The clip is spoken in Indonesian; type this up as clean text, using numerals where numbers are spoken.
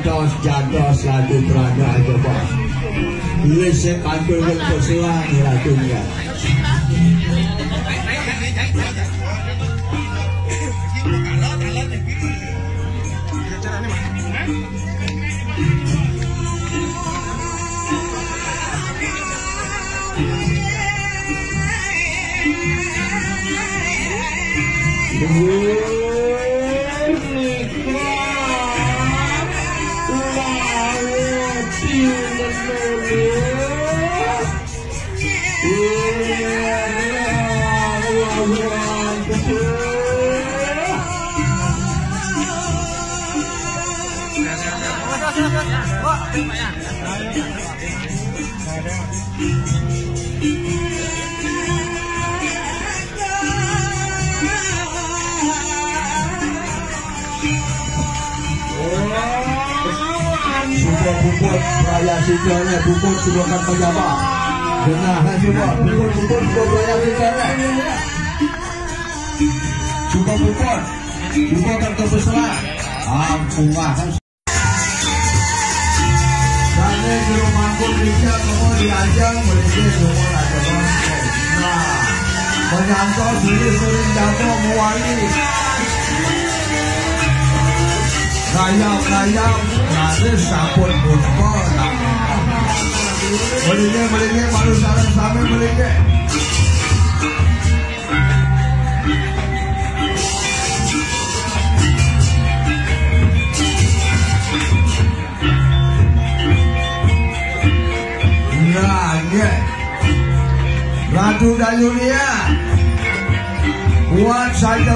Jantos lagu Praga aja bos. Lese kantor keselang lagunya. Bubur raya sijone bubur sudokan pejabat genahan semua bubur raya sijone coba bubur kan terbesar ampungan karena di rumah Indonesia mau diajang mereka semua ada bangsa nah menyangkut sering jatuh mewali rayap nade sampun bungkol melingke malu sarang sami melingke nah ye Ratu Dayunia buat saja